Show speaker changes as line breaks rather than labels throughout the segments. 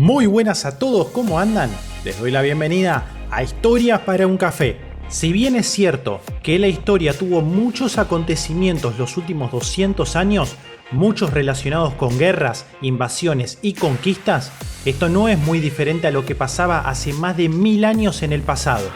Muy buenas a todos, ¿cómo andan? Les doy la bienvenida a Historias para un Café. Si bien es cierto que la historia tuvo muchos acontecimientos los últimos 200 años, muchos relacionados con guerras, invasiones y conquistas, esto no es muy diferente a lo que pasaba hace más de 1000 años en el pasado.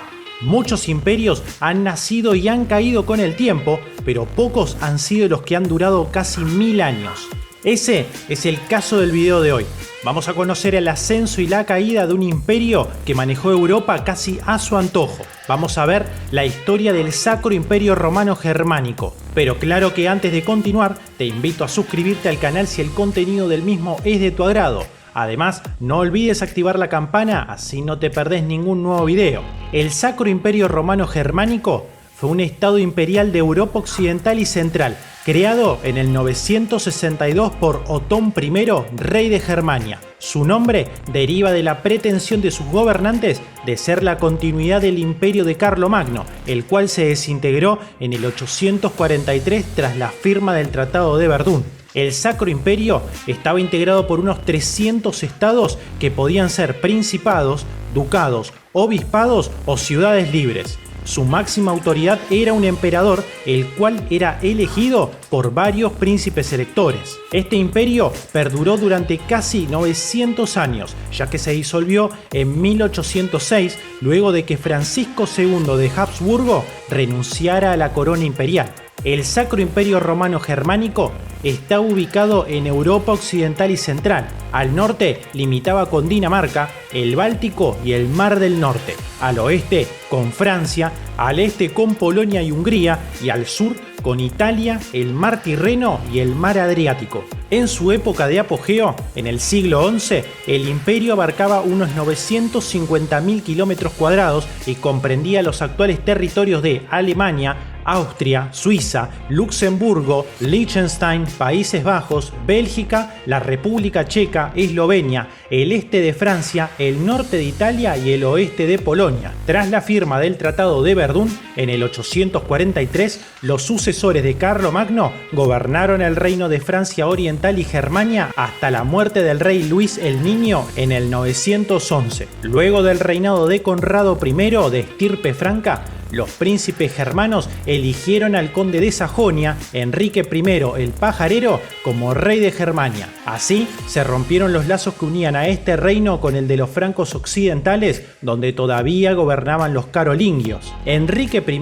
Muchos imperios han nacido y han caído con el tiempo, pero pocos han sido los que han durado casi 1000 años. Ese es el caso del video de hoy. Vamos a conocer el ascenso y la caída de un imperio que manejó Europa casi a su antojo. Vamos a ver la historia del Sacro Imperio Romano Germánico. Pero claro que antes de continuar, te invito a suscribirte al canal si el contenido del mismo es de tu agrado. Además, no olvides activar la campana, así no te perdés ningún nuevo video. El Sacro Imperio Romano Germánico fue un estado imperial de Europa Occidental y Central, creado en el 962 por Otón I, rey de Germania. Su nombre deriva de la pretensión de sus gobernantes de ser la continuidad del imperio de Carlomagno, el cual se desintegró en el 843 tras la firma del Tratado de Verdún. El Sacro Imperio estaba integrado por unos 300 estados que podían ser principados, ducados, obispados o ciudades libres. Su máxima autoridad era un emperador, el cual era elegido por varios príncipes electores. Este imperio perduró durante casi 900 años, ya que se disolvió en 1806, luego de que Francisco II de Habsburgo renunciara a la corona imperial. El Sacro Imperio Romano Germánico está ubicado en Europa Occidental y Central. Al norte limitaba con Dinamarca, el Báltico y el Mar del Norte. Al oeste con Francia, al este con Polonia y Hungría y al sur con Italia, el Mar Tirreno y el Mar Adriático. En su época de apogeo, en el siglo XI, el imperio abarcaba unos 950.000 kilómetros cuadrados y comprendía los actuales territorios de Alemania, Austria, Suiza, Luxemburgo, Liechtenstein, Países Bajos, Bélgica, la República Checa, Eslovenia, el este de Francia, el norte de Italia y el oeste de Polonia. Tras la firma del Tratado de Verdún en el 843, los sucesores de Carlomagno gobernaron el reino de Francia Oriental y Germania hasta la muerte del rey Luis el Niño en el 911. Luego del reinado de Conrado I de estirpe franca, los príncipes germanos eligieron al conde de Sajonia, Enrique I el Pajarero, como rey de Germania. Así se rompieron los lazos que unían a este reino con el de los francos occidentales, donde todavía gobernaban los carolingios. Enrique I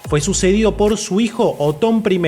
fue sucedido por su hijo Otón I,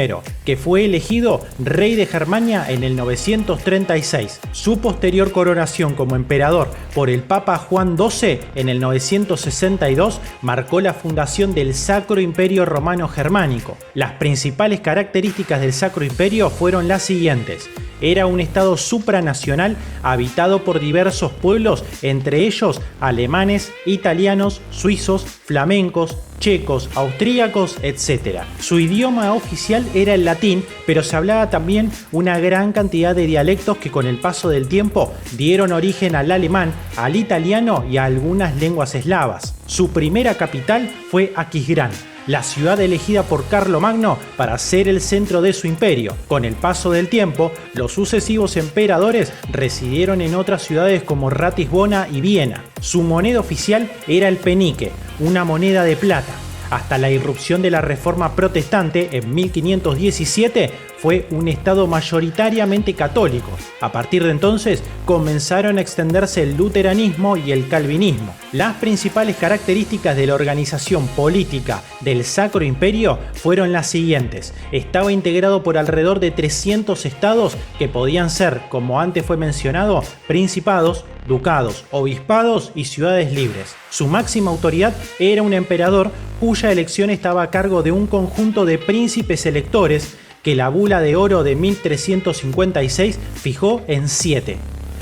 que fue elegido rey de Germania en el 936. Su posterior coronación como emperador por el Papa Juan XII en el 962 marcó la fundación del Sacro Imperio Romano Germánico. Las principales características del Sacro Imperio fueron las siguientes. Era un estado supranacional habitado por diversos pueblos, entre ellos alemanes, italianos, suizos, flamencos, checos, austríacos, etc. Su idioma oficial era el latín, pero se hablaba también una gran cantidad de dialectos que con el paso del tiempo dieron origen al alemán, al italiano y a algunas lenguas eslavas. Su primera capital fue Aquisgrán, la ciudad elegida por Carlomagno para ser el centro de su imperio. Con el paso del tiempo, los sucesivos emperadores residieron en otras ciudades como Ratisbona y Viena. Su moneda oficial era el penique, una moneda de plata. Hasta la irrupción de la Reforma Protestante en 1517 fue un estado mayoritariamente católico. A partir de entonces comenzaron a extenderse el luteranismo y el calvinismo. Las principales características de la organización política del Sacro Imperio fueron las siguientes. Estaba integrado por alrededor de 300 estados que podían ser, como antes fue mencionado, principados, ducados, obispados y ciudades libres. Su máxima autoridad era un emperador cuya elección estaba a cargo de un conjunto de príncipes electores que la bula de oro de 1356 fijó en 7.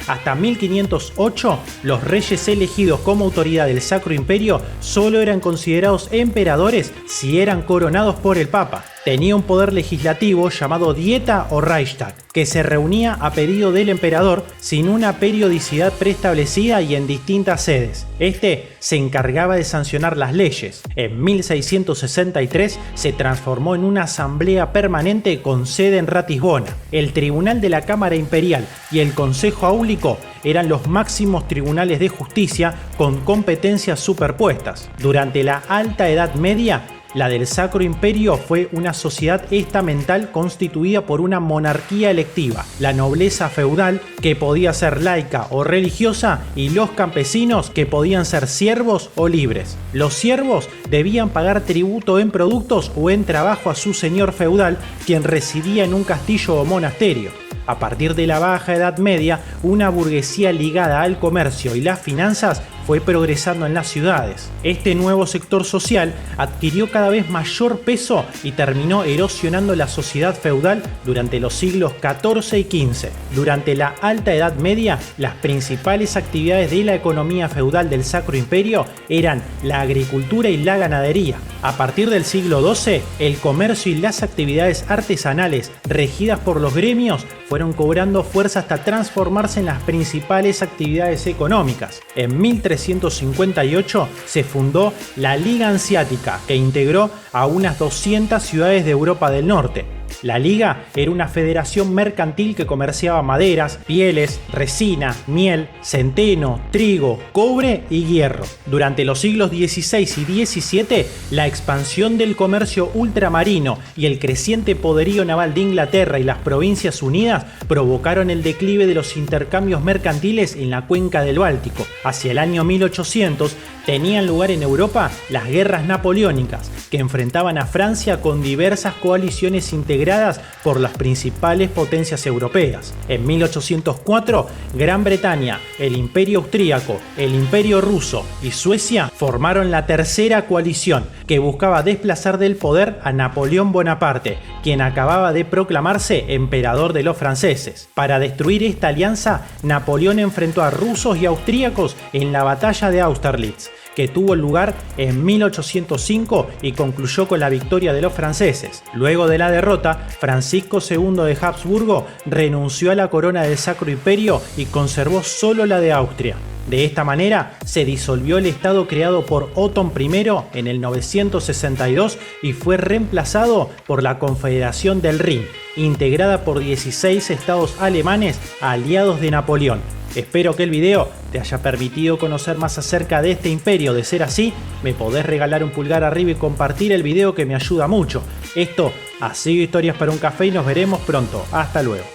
Hasta 1508, los reyes elegidos como autoridad del Sacro Imperio solo eran considerados emperadores si eran coronados por el Papa. Tenía un poder legislativo llamado Dieta o Reichstag, que se reunía a pedido del emperador sin una periodicidad preestablecida y en distintas sedes. Este se encargaba de sancionar las leyes. En 1663 se transformó en una asamblea permanente con sede en Ratisbona. El Tribunal de la Cámara Imperial y el Consejo Áulico eran los máximos tribunales de justicia con competencias superpuestas. Durante la Alta Edad Media, la del Sacro Imperio fue una sociedad estamental constituida por una monarquía electiva, la nobleza feudal, que podía ser laica o religiosa, y los campesinos, que podían ser siervos o libres. Los siervos debían pagar tributo en productos o en trabajo a su señor feudal, quien residía en un castillo o monasterio. A partir de la Baja Edad Media, una burguesía ligada al comercio y las finanzas fue progresando en las ciudades. Este nuevo sector social adquirió cada vez mayor peso y terminó erosionando la sociedad feudal durante los siglos XIV y XV. Durante la Alta Edad Media, las principales actividades de la economía feudal del Sacro Imperio eran la agricultura y la ganadería. A partir del siglo XII, el comercio y las actividades artesanales regidas por los gremios fueron cobrando fuerza hasta transformarse en las principales actividades económicas. En 1358 se fundó la Liga Hanseática, que integró a unas 200 ciudades de Europa del Norte. La Liga era una federación mercantil que comerciaba maderas, pieles, resina, miel, centeno, trigo, cobre y hierro. Durante los siglos XVI y XVII, la expansión del comercio ultramarino y el creciente poderío naval de Inglaterra y las Provincias Unidas provocaron el declive de los intercambios mercantiles en la cuenca del Báltico. Hacia el año 1800 tenían lugar en Europa las guerras napoleónicas, que enfrentaban a Francia con diversas coaliciones integradas por las principales potencias europeas. En 1804, Gran Bretaña, el Imperio Austríaco, el Imperio Ruso y Suecia formaron la Tercera Coalición, que buscaba desplazar del poder a Napoleón Bonaparte, quien acababa de proclamarse emperador de los franceses. Para destruir esta alianza, Napoleón enfrentó a rusos y austríacos en la batalla de Austerlitz, que tuvo lugar en 1805 y concluyó con la victoria de los franceses. Luego de la derrota, Francisco II de Habsburgo renunció a la corona del Sacro Imperio y conservó solo la de Austria. De esta manera se disolvió el estado creado por Otón I en el 962 y fue reemplazado por la Confederación del Rin, integrada por 16 estados alemanes aliados de Napoleón. Espero que el video te haya permitido conocer más acerca de este imperio. De ser así, me podés regalar un pulgar arriba y compartir el video, que me ayuda mucho. Esto ha sido Historias para un Café y nos veremos pronto. Hasta luego.